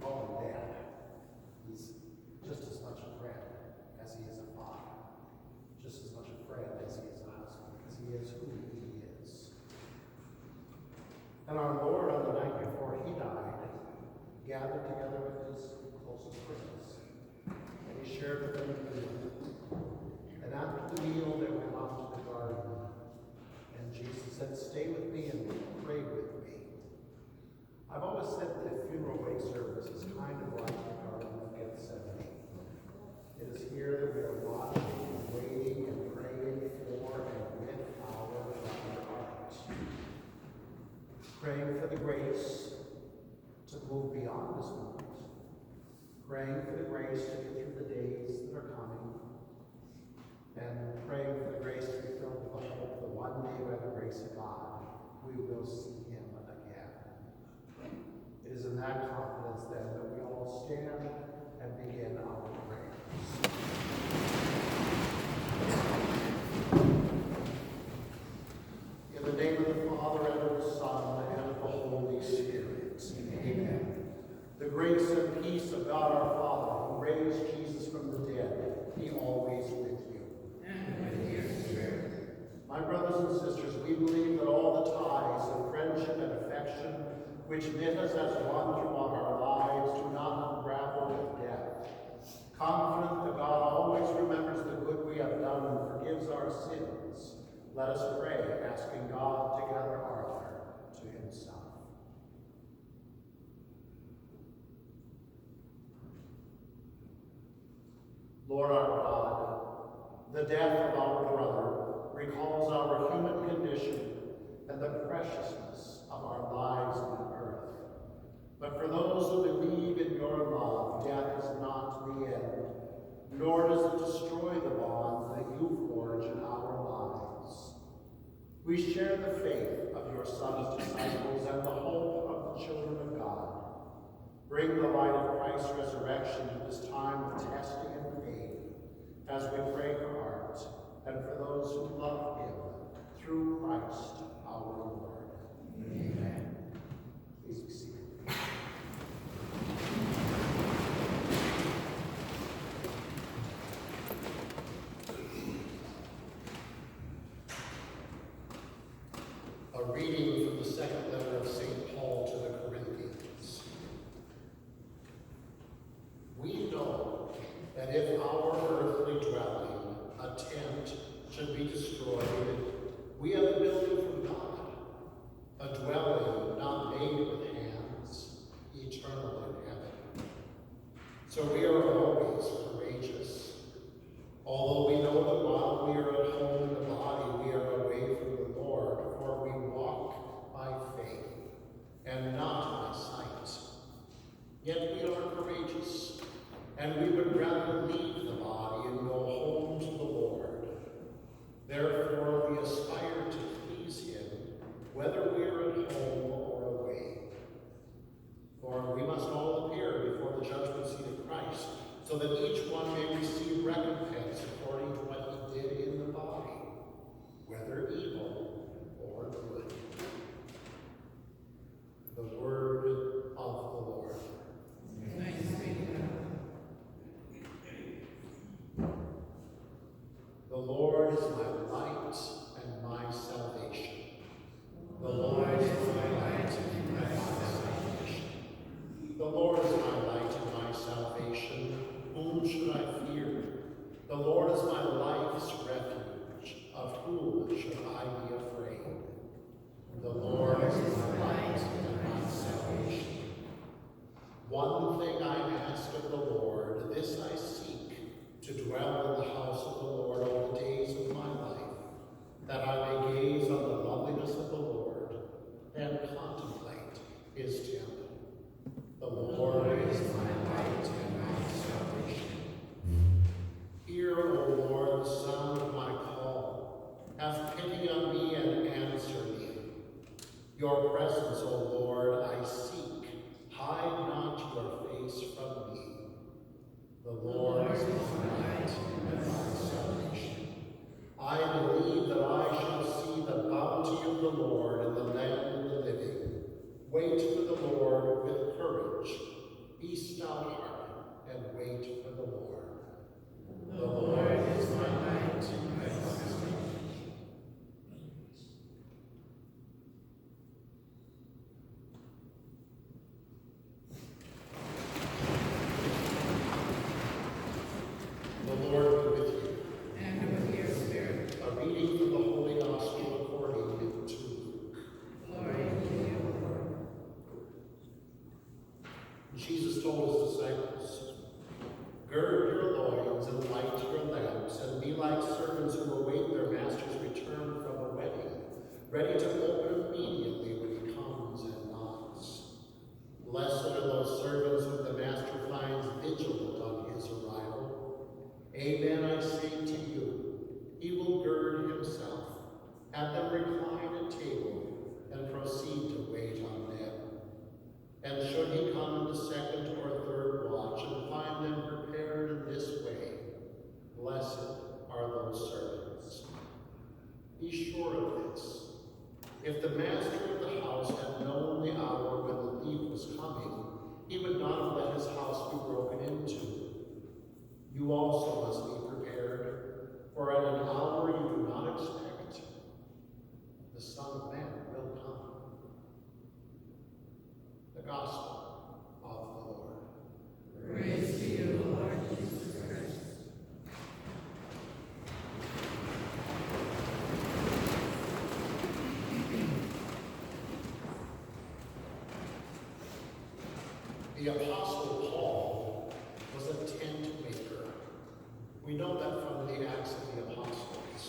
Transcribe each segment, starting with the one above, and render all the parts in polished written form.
call him Dad. He's just as much a friend as he is a father, just as much a friend as he is a husband, because he is who he is. And our Lord, on the night before he died, gathered together with his closest friends, and he shared with them the meal. And after the meal, they went out to the garden, and Jesus said, "Stay with me and pray with me." I've always said that funeral wake service is kind of like the Garden of Gethsemane. It is here that we are watching and waiting and praying for and with our Father heart. Praying for the grace to move beyond this moment. Praying for the grace to get through the days that are coming. And praying for the grace to be filled with the hope that one day, by the grace of God, we will see him again. It is in that confidence, then, that we all stand and begin our prayers. In the name of the Father, and of the Son, and of the Holy Spirit. Amen. The grace and peace of God our Father, who raised Jesus from the dead, be always with you. My brothers and sisters, we believe that all the ties of friendship and affection which knit us as one throughout our lives do not unravel with death. Confident that God always remembers the good we have done and forgives our sins, let us pray, asking God to gather Arthur to himself. Lord our God, the death of our brother recalls our human condition and the preciousness of our lives on earth. But for those who believe in your love, death is not the end, nor does it destroy the bonds that you forge in our lives. We share the faith of your Son's disciples and the hope of the children of God. Bring the light of Christ's resurrection to this time of testing and pain, as we pray for Art and for those who love him, through Christ our Lord. Amen. Please be seated. A reading from the second letter of St. Paul to the Corinthians. We know that if our earthly dwelling, a tent, should be destroyed, we have a building from God, a dwelling not made with hands, eternal in heaven. So we are always courageous. Although we know that while we are at home in the body, we are away from the Lord, for we walk by faith and not by sight. Yet we are courageous, and we would rather leave the body and go home to the Lord. Therefore, we aspire to please him, whether we are at home or away. For we must all appear before the judgment seat of Christ, so that each one may receive recompense according to what he did in the body, whether evil or good. The word of the Lord. Thanks be to God. The Lord is my light and my salvation. The Lord is my light and my salvation. The Lord is my light and my salvation. Whom should I fear? The Lord is my life's refuge. Of whom should I be afraid? The Lord is my light and my salvation. One thing I ask of the Lord, this I seek, to dwell in the house of the Lord all the days of my life, that I may gaze on the loveliness of the Lord and contemplate his temple. The Lord is my light and my salvation. Hear, O Lord, the sound of my call. Have pity on me and answer me. Your presence, O Lord, I seek. Hide not your face from me. The Lord is my light and my salvation. I believe that I shall see the bounty of the Lord in the land of the living. Wait for the Lord with courage. Be Jesus told his disciples, "Gird your loins and light your lamps, and be like servants who await their master's return from a wedding, ready to open immediately when he comes and knocks. Blessed are those servants whom the master finds vigilant on his arrival. Amen, I say to you, he will gird himself, have them recline at table, and proceed to wait on them. And should he come in the second or third watch and find them prepared in this way, blessed are those servants. Be sure of this. If the master of the house had known the hour when the thief was coming, he would not have let his house be broken into. You also must be prepared, for at an hour you do not expect, the Son of Man will come." The Gospel of the Lord. Praise to you, Lord Jesus Christ. The Apostle Paul was a tent maker. We know that from the Acts of the Apostles.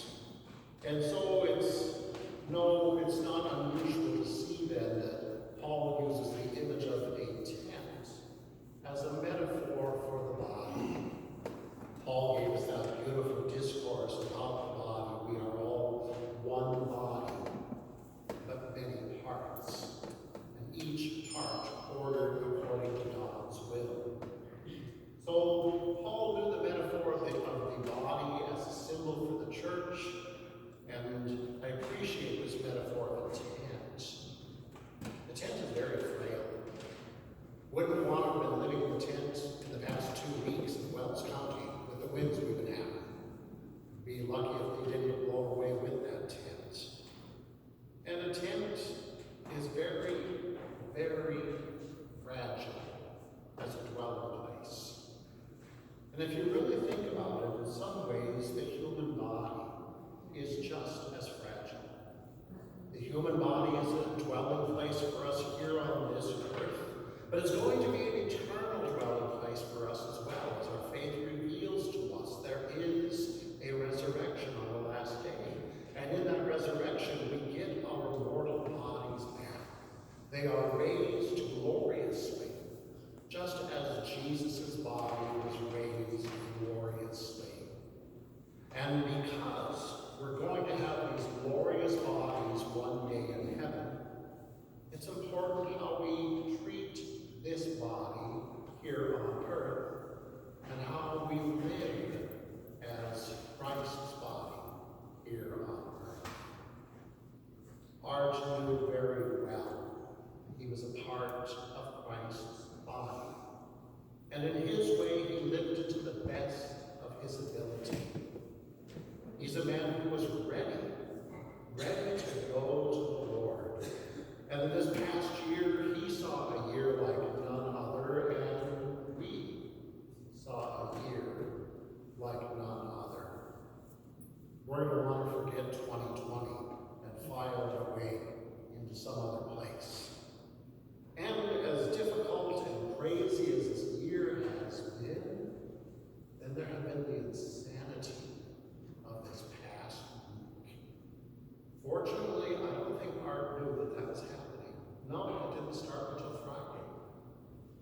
And so it's not unusual to see then that Paul uses the image of a tent as a metaphor for the body. Paul gave us that beautiful discourse about the body. We are all one body, but many parts, and each part ordered according to God's will. So Paul knew the metaphor of the body as a symbol for the church, and I appreciate this metaphor of a tent. The tent is very frail. Wouldn't want to have been living in the tent in the past 2 weeks in Wells County with the winds we've been having. Be lucky if they didn't blow away with that tent. And a tent is very, very fragile as a dwelling place. And if you really think about it, in some ways, the human body is just as fragile. The human body is a dwelling place for us here on this earth, but it's going to be an eternal dwelling place for us as well, as our faith reveals to us. There is a resurrection on the last day, and in that resurrection, we get our mortal bodies back. They are raised gloriously, just as Jesus' body was raised gloriously. And because we're going to have these glorious bodies one day in heaven, it's important how we treat this body here on earth and how we live as Christ's body here on earth. Art knew very well he was a part of Christ's body. And in his way, he lived it to the best of his ability. He's a man who was ready to go to the Lord. And in this past year, he saw a year like none other, and we saw a year like none other. We're going to want to forget 2020 and file our way into some other place. And as difficult and crazy as this year has been, then there have been the insanity of this past week. Fortunately, I don't think Art knew that that was happening. No, it didn't start until Friday.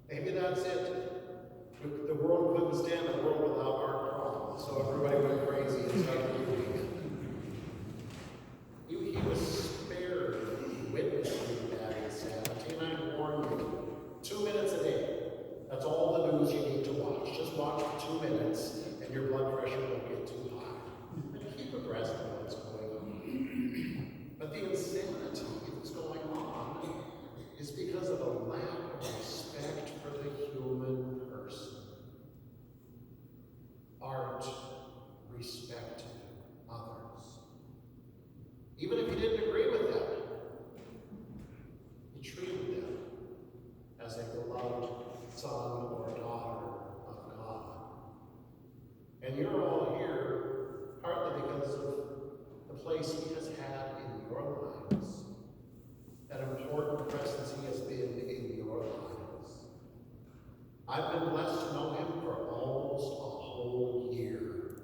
Maybe that's it. The world couldn't stand a world without Art Prom, so everybody went crazy and started doing it. He was spared witnessing that insanity, and I warn you, 2 minutes a day. That's all the news you need to watch. Just watch for 2 minutes, and your blood pressure won't get too high. And keep abreast of what's going on. But the insanity that's going on is because of a lack of respect for the human person. Art respected others. Even if you didn't agree with them, he treated them as a beloved son or daughter of God. And you're all here partly because of the place he has had in your lives, that important presence he has been in your lives. I've been blessed to know him for almost a whole year.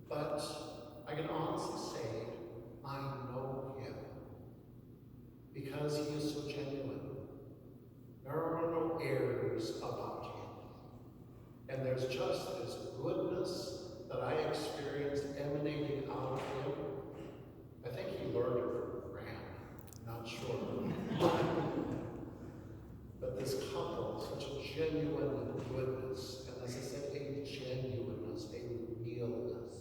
But I can honestly say I know him because he is so genuine. There are no airs about him. And there's just this goodness that I experienced emanating out of him. I think he learned it from Graham, not sure. But this couple, such a genuine goodness, and as I said, a genuineness, a realness.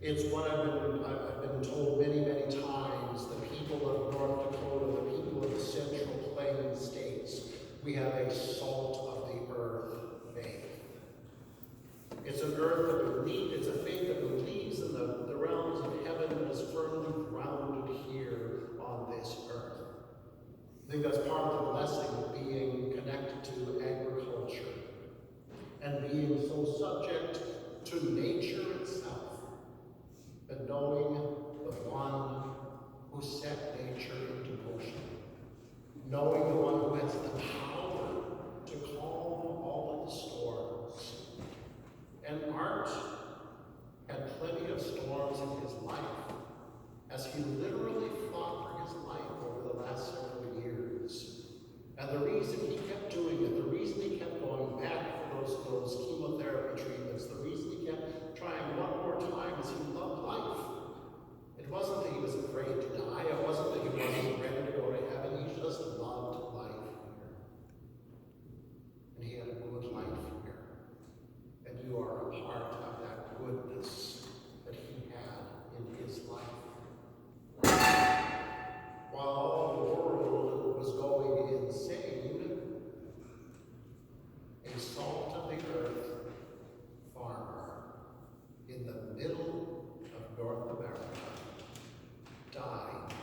It's what I've been told many, many times, the people of North Dakota, the people of the Central Plains states, we have a salt of the earth faith. It's an earth that believes, it's a faith that believes in the realms of heaven and is firmly grounded here on this earth. I think that's part of the blessing of being connected to agriculture and being so subject to nature itself, but knowing the one who set nature into motion, knowing the one who has the power to calm all of the storms. And Art had plenty of storms in his life, as he literally fought for his life over the last several years. And the reason he kept doing it, the reason he kept going back for those chemotherapy treatments, the reason he kept trying one more time is he loved life. It wasn't that he was afraid to die, it wasn't that he wasn't ready to go to heaven, he just loved life here. And he had a good life here. And you are a part of that goodness that he had in his life. While all the world was going insane, a salt of the earth farmer in the middle of North America died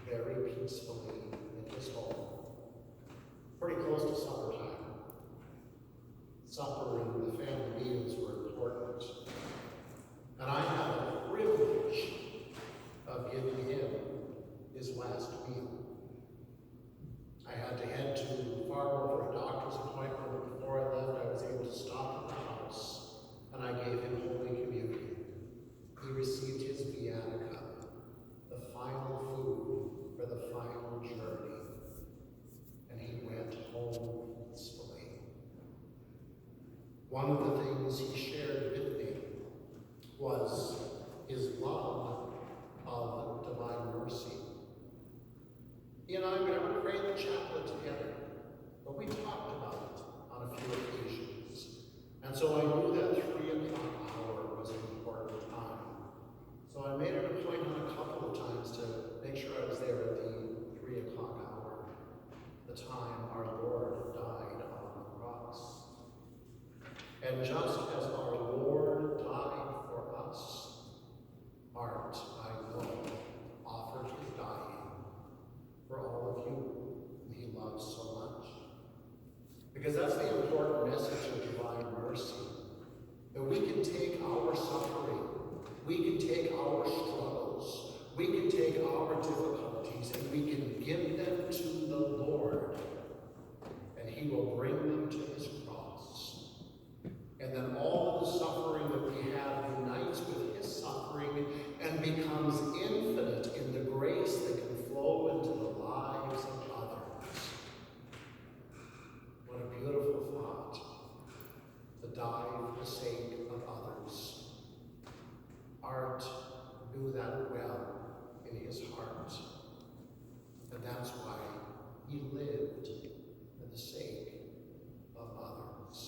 very peacefully in his home. Pretty close to supper time. Supper and the family meetings were important. And I had the privilege of giving him his last meal. I had to head to Fargo for a doctor's appointment, but before I left, I was able to stop at the house, and I gave him Holy Communion. He received his viatica, the final food for the final journey, and he went home peacefully. One of the things he shared with me was his love of divine mercy. He and I would never pray the chaplet together, but we talked about it on a few occasions. And so I knew that 3 o'clock hour was an important time. So I made it a point on a couple of times to make sure I was there at the 3 o'clock hour, the time our Lord died on the cross. And just as our Lord died for us, Art, I know, offered his dying for all of you whom he loves so much. Because that's the important message of divine mercy. That we can take our suffering, we can take our struggles, we can take our difficulties, and we can give them to the Lord, and he will bring them to his cross. And then all of the suffering that we have unites with his suffering and becomes infinite in the grace that can flow into the lives of others. What a beautiful thought, to die for the sake of others. Art knew that well in his heart, and that's why he lived for the sake of others.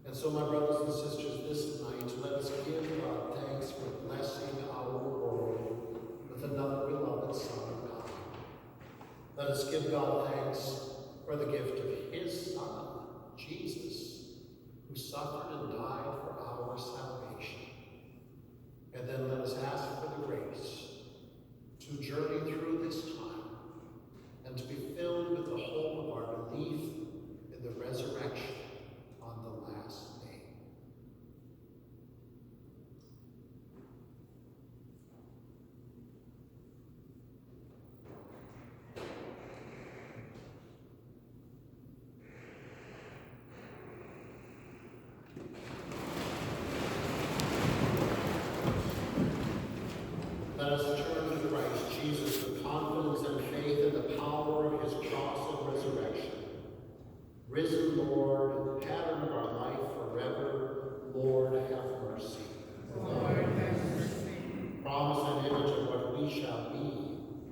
And so, my brothers and sisters, this night, let us give God thanks for blessing our world with another beloved Son of God. Let us give God thanks for the gift of his Son, Jesus, who suffered and died for our salvation. And then let us ask for the grace to journey through this time and to be filled with the hope of our belief in the resurrection on the last day. Risen Lord, pattern of our life forever, Lord, have mercy. Lord, have mercy. Promise and image of what we shall be,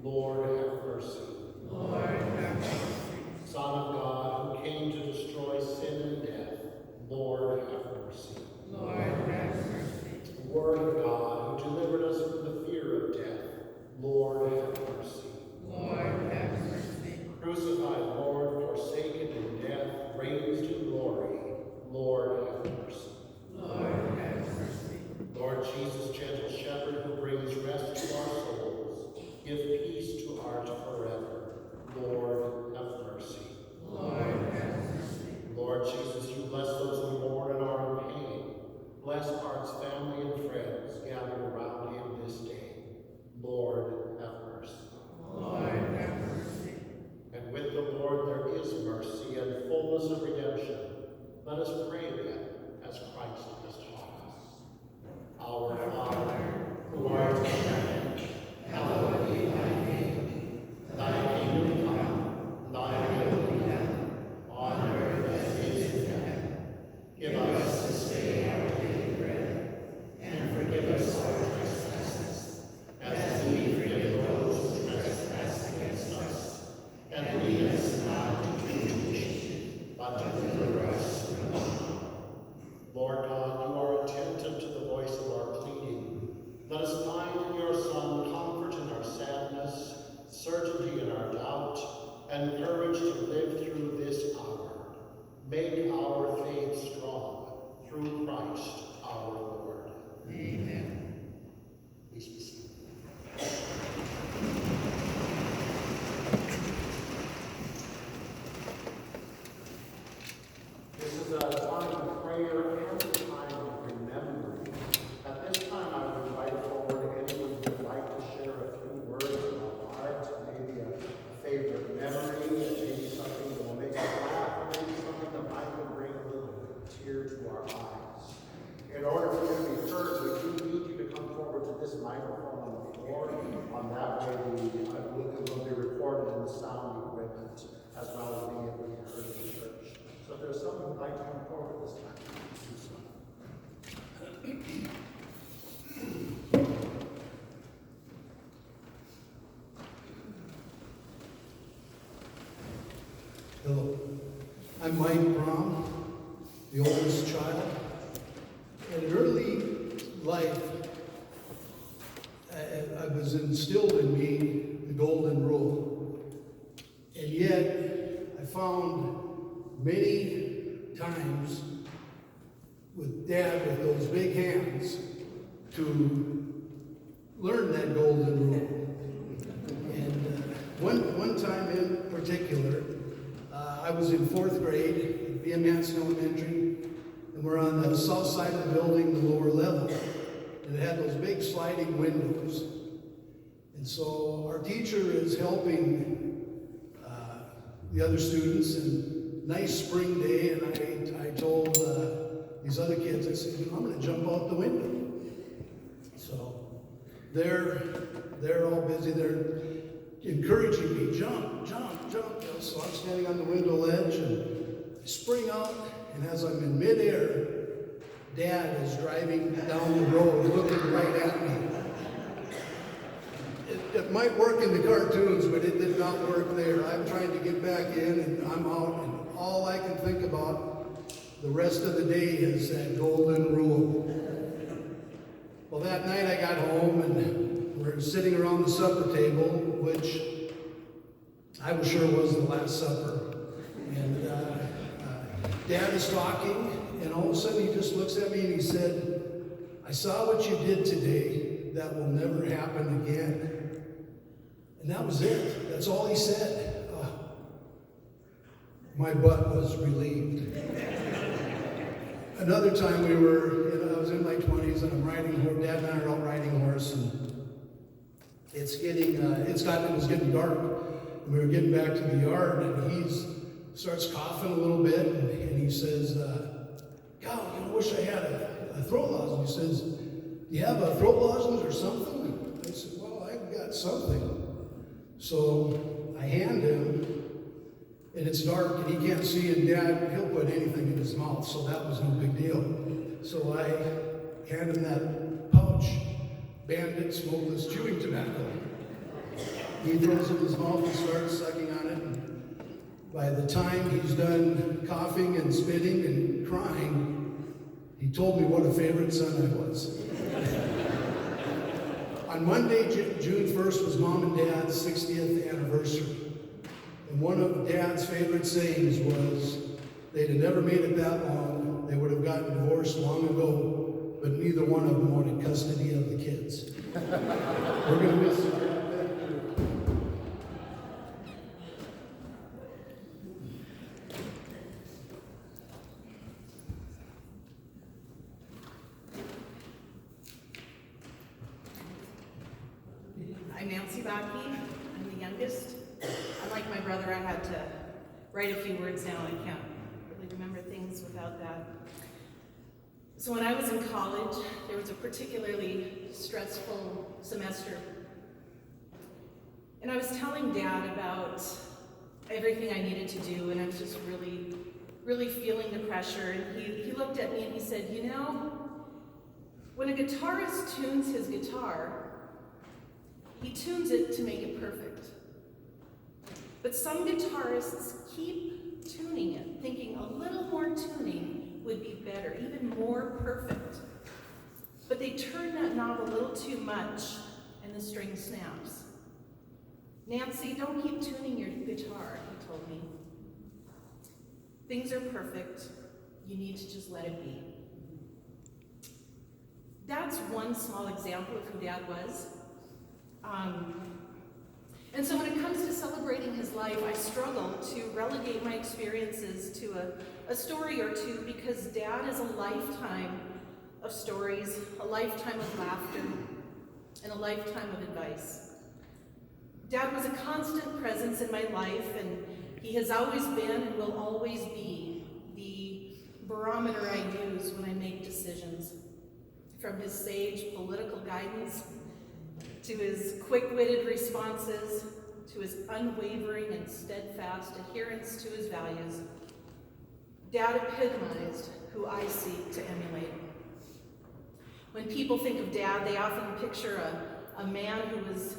Lord, have mercy. Lord, have mercy. Son of God, who came to destroy sin and death, Lord, have mercy. Lord, have mercy. Word of God, who delivered us from the fear of death, Lord, have mercy. Lord, have mercy. Crucified Lord, forsaken in death, raised in glory, Lord, have mercy. Lord, have mercy. Lord Jesus, gentle shepherd, who brings rest to our souls, give peace to art forever, Lord, have mercy. Lord, have mercy. Lord Jesus, you bless those who mourn and are in pain. Bless Art's family and friends gathered around him this day. Lord, have mercy. Lord, have mercy. And with the Lord there is mercy and fullness of redemption. Let us pray then, as Christ has taught us. Our Father, who art in heaven, hallowed be thy name. Thy kingdom come, thy will be done, on earth as it is in heaven. Give us this day our daily bread, and forgive us our trespasses, as we forgive those who trespass against us. And lead us not into temptation, but deliver us from evil. Lord God, you are attentive to the voice of our pleading. Let us find in your Son comfort in our sadness, certainty in our doubt, and courage to live through this hour. Make our faith strong through Christ our Lord. Amen. Please be seated. This is a time of prayer and a time of remembering. At this time, I would invite forward anyone who would like to share a few words about art, maybe a favorite memory, maybe something that will make us laugh, or maybe something that might bring a little tear to our eyes. In order for you to be heard, we do need you to come forward to this microphone on the floor. On that way, it will be recorded in the sound equipment, as well as being able to be heard in the church. So if there's someone who'd like to come forward this time, please do so. Hello, I'm Mike Prom, the oldest child. In early life, I was instilled in me the golden rule. And yet, I found many times with Dad with those big hands to learn that golden rule. And one time in particular, I was in 4th grade at B.M. Hanson Elementary, and we're on the south side of the building, the lower level. And it had those big sliding windows. And so our teacher is helping the other students, and nice spring day, and I told these other kids, I said, I'm going to jump out the window. So they're all busy, they're encouraging me, jump, jump, jump. So I'm standing on the window ledge, and I spring out, and as I'm in midair, Dad is driving down the road, looking right at me. It might work in the cartoons, but it did not work there. I'm trying to get back in, and I'm out, and all I can think about the rest of the day is that golden rule. Well, that night I got home, and we're sitting around the supper table, which I was sure was the last supper. And Dad is talking, and all of a sudden he just looks at me and he said, I saw what you did today. That will never happen again. And that was it. That's all he said. My butt was relieved. Another time I was in my 20s, and I'm riding horse. Dad and I are out riding horse, and it was getting dark. And we were getting back to the yard, and he starts coughing a little bit, and he says, God, I wish I had a throat lozenge. He says, do you have a throat lozenge or something? I said, well, I've got something. So I hand him, and it's dark and he can't see, and Dad, he'll put anything in his mouth, so that was no big deal. So I hand him that pouch, Bandit smokeless chewing tobacco. He throws it in his mouth and starts sucking on it. And by the time he's done coughing and spitting and crying, he told me what a favorite son I was. On Monday, June 1st, was Mom and Dad's 60th anniversary. And one of Dad's favorite sayings was, they'd have never made it that long, they would have gotten divorced long ago, but neither one of them wanted custody of the kids. We're going to miss you. I'm Nancy Bakke. I'm the youngest. Unlike my brother, I had to write a few words down. I can't really remember things without that. So when I was in college, there was a particularly stressful semester. And I was telling Dad about everything I needed to do, and I was just really feeling the pressure. And he looked at me and he said, you know, when a guitarist tunes his guitar, he tunes it to make it perfect. But some guitarists keep tuning it, thinking a little more tuning would be better, even more perfect. But they turn that knob a little too much and the string snaps. Nancy, don't keep tuning your guitar, he told me. Things are perfect. You need to just let it be. That's one small example of who Dad was. And so when it comes to celebrating his life, I struggle to relegate my experiences to a story or two, because Dad is a lifetime of stories, a lifetime of laughter, and a lifetime of advice. Dad was a constant presence in my life, and he has always been and will always be the barometer I use when I make decisions. From his sage political guidance, to his quick-witted responses, to his unwavering and steadfast adherence to his values, Dad epitomized who I seek to emulate. When people think of Dad, they often picture a man who was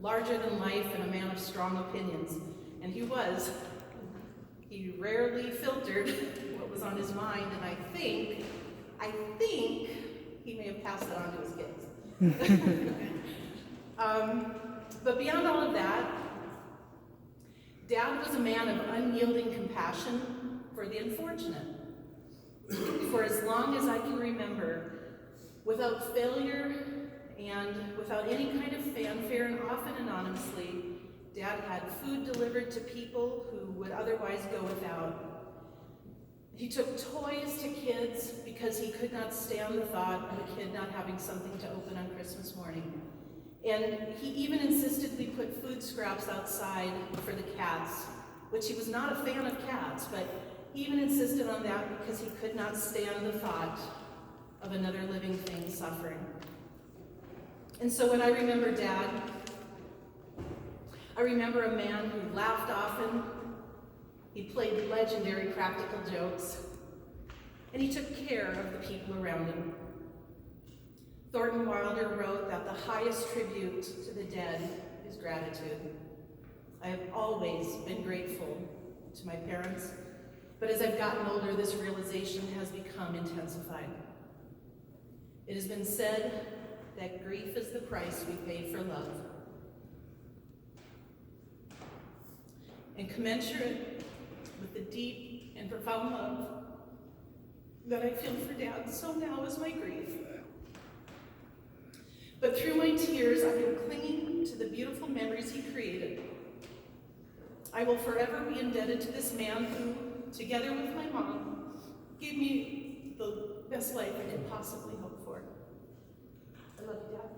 larger than life and a man of strong opinions, and he was. He rarely filtered what was on his mind, and I think he may have passed it on to his kids. But beyond all of that, Dad was a man of unyielding compassion for the unfortunate. For as long as I can remember, without failure and without any kind of fanfare, and often anonymously, Dad had food delivered to people who would otherwise go without. He took toys to kids because he could not stand the thought of a kid not having something to open on Christmas morning. And he even insisted we put food scraps outside for the cats, which he was not a fan of cats, but he even insisted on that because he could not stand the thought of another living thing suffering. And so when I remember Dad, I remember a man who laughed often, he played legendary practical jokes, and he took care of the people around him. Thornton Wilder wrote that the highest tribute to the dead is gratitude. I have always been grateful to my parents, but as I've gotten older, this realization has become intensified. It has been said that grief is the price we pay for love. And commensurate with the deep and profound love that I feel for Dad, so now is my grief. But through my tears, I am clinging to the beautiful memories he created. I will forever be indebted to this man who, together with my mom, gave me the best life I could possibly hope for. I love you, Dad.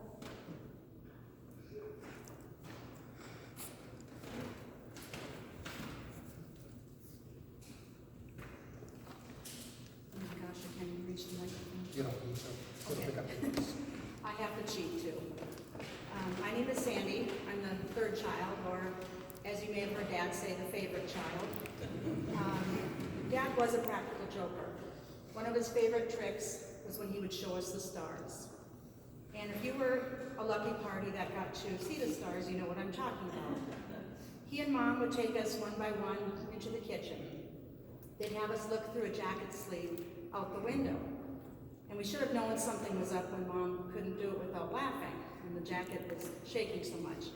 Oh my gosh, I can't even reach the microphone. You don't need to pick up your notes. I have to cheat too. My name is Sandy. I'm the third child, or as you may have heard Dad say, the favorite child. Dad was a practical joker. One of his favorite tricks was when he would show us the stars. And if you were a lucky party that got to see the stars, you know what I'm talking about. He and Mom would take us one by one into the kitchen. They'd have us look through a jacket sleeve out the window. And we should have known something was up when Mom couldn't do it without laughing, and the jacket was shaking so much.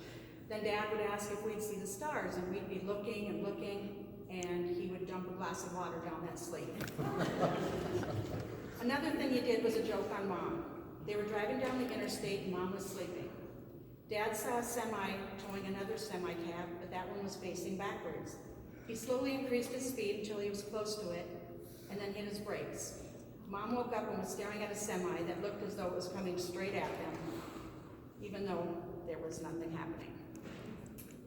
Then Dad would ask if we'd see the stars, and we'd be looking and looking, and he would dump a glass of water down that sleeve. Another thing he did was a joke on Mom. They were driving down the interstate and Mom was sleeping. Dad saw a semi towing another semi-cab, but that one was facing backwards. He slowly increased his speed until he was close to it, and then hit his brakes. Mom woke up and was staring at a semi that looked as though it was coming straight at them, even though there was nothing happening.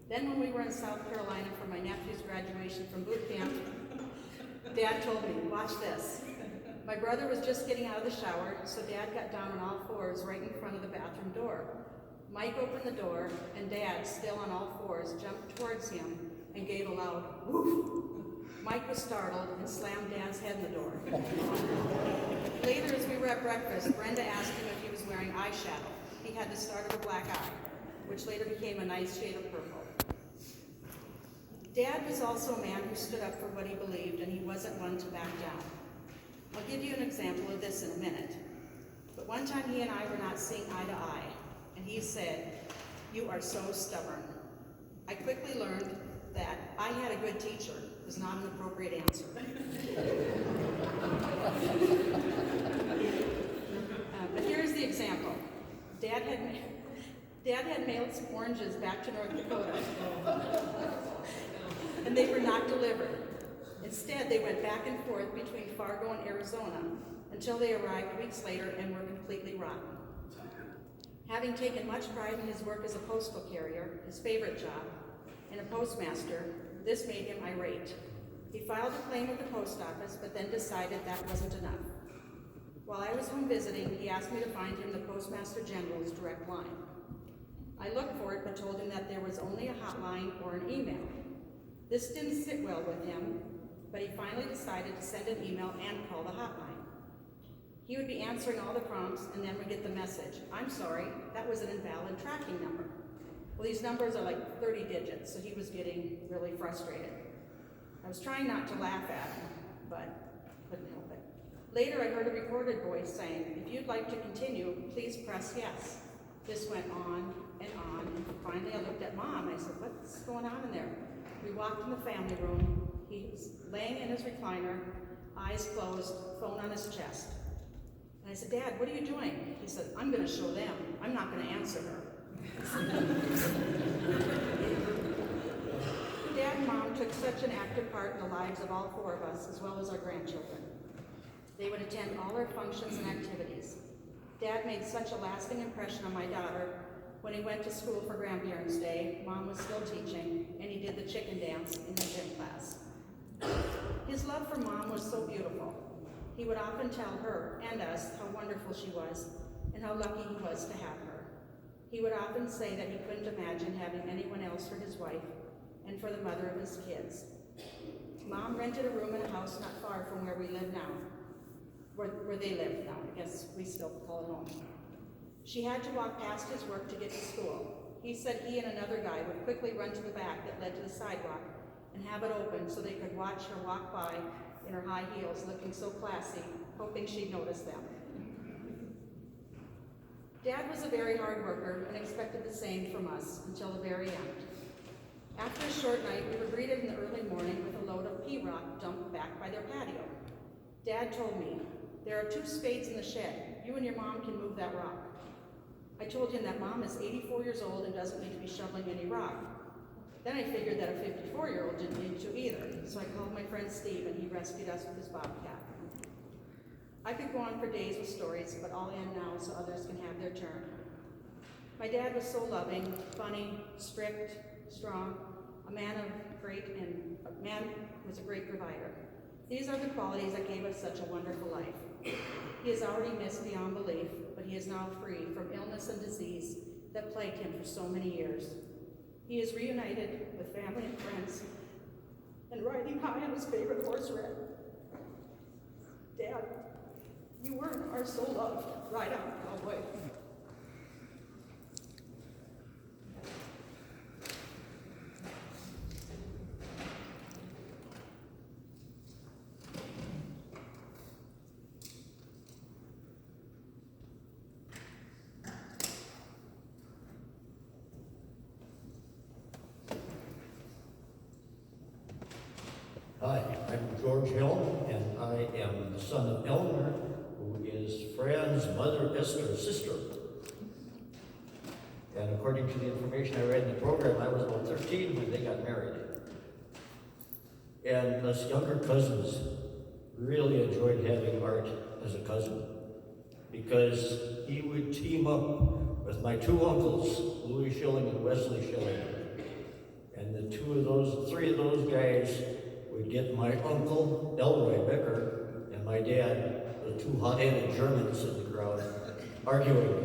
Then when we were in South Carolina for my nephew's graduation from boot camp, Dad told me, watch this. My brother was just getting out of the shower, so Dad got down on all fours right in front of the bathroom door. Mike opened the door, and Dad, still on all fours, jumped towards him and gave a loud woof. Mike was startled and slammed Dad's head in the door. Later, as we were at breakfast, Brenda asked him if he was wearing eyeshadow. He had the start of a black eye, which later became a nice shade of purple. Dad was also a man who stood up for what he believed, and he wasn't one to back down. I'll give you an example of this in a minute. But one time he and I were not seeing eye to eye, and he said, "You are so stubborn." I quickly learned that "I had a good teacher" was not an appropriate answer. But here's the example. Dad had mailed some oranges back to North Dakota, and they were not delivered. Instead, they went back and forth between Fargo and Arizona until they arrived weeks later and were completely rotten. Having taken much pride in his work as a postal carrier, his favorite job, and a postmaster, this made him irate. He filed a claim with the post office, but then decided that wasn't enough. While I was home visiting, he asked me to find him the Postmaster General's direct line. I looked for it, but told him that there was only a hotline or an email. This didn't sit well with him, but he finally decided to send an email and call the hotline. He would be answering all the prompts and then would get the message, "I'm sorry, that was an invalid tracking number." Well, these numbers are like 30 digits, so he was getting really frustrated. I was trying not to laugh at him, but couldn't help it. Later, I heard a recorded voice saying, "If you'd like to continue, please press yes." This went on, and finally I looked at Mom. I said, "What's going on in there?" We walked in the family room. He was laying in his recliner, eyes closed, phone on his chest. And I said, "Dad, what are you doing?" He said, "I'm going to show them. I'm not going to answer her." Dad and Mom took such an active part in the lives of all four of us, as well as our grandchildren. They would attend all our functions and activities. Dad made such a lasting impression on my daughter. When he went to school for Grandparents' Day, Mom was still teaching, and he did the chicken dance in her gym class. His love for Mom was so beautiful. He would often tell her and us how wonderful she was and how lucky he was to have her. He would often say that he couldn't imagine having anyone else for his wife and for the mother of his kids. Mom rented a room in a house not far from where we live now, where they live now. I guess we still call it home. She had to walk past his work to get to school. He said he and another guy would quickly run to the back that led to the sidewalk and have it open so they could watch her walk by in her high heels, looking so classy, hoping she'd notice them. Dad was a very hard worker and expected the same from us until the very end. After a short night, we were greeted in the early morning with a load of pea rock dumped back by their patio. Dad told me, "There are 2 spades in the shed. You and your mom can move that rock." I told him that Mom is 84 years old and doesn't need to be shoveling any rock. Then I figured that a 54-year-old didn't need to either, so I called my friend Steve and he rescued us with his bobcat. I could go on for days with stories, but I'll end now so others can have their turn. My dad was so loving, funny, strict, strong, a man who was a great provider. These are the qualities that gave us such a wonderful life. He is already missed beyond belief, but he is now free from illness and disease that plagued him for so many years. He is reunited with family and friends and riding high on his favorite horse, Red. Dad, you weren't our so loved. Ride on, cowboy. Hi, I'm George Hill, and I am the son of Elmer, who is Fran's mother Esther's sister. And according to the information I read in the program, I was about 13 when they got married. And us younger cousins really enjoyed having Art as a cousin, because he would team up with my two uncles, Louis Schilling and Wesley Schilling. And the three of those guys would get my uncle, Elroy Becker, and my dad, the two hot-headed Germans in the crowd, arguing.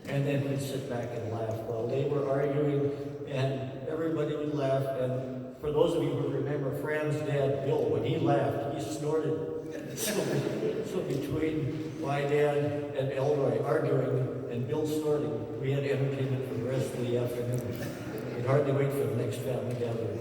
And then we'd sit back and laugh while they were arguing, and everybody would laugh. And for those of you who remember Fran's dad, Bill, when he laughed, he snorted. So between my dad and Elroy arguing and Bill snorting, we had entertainment for the rest of the afternoon. We'd hardly wait for the next family gathering.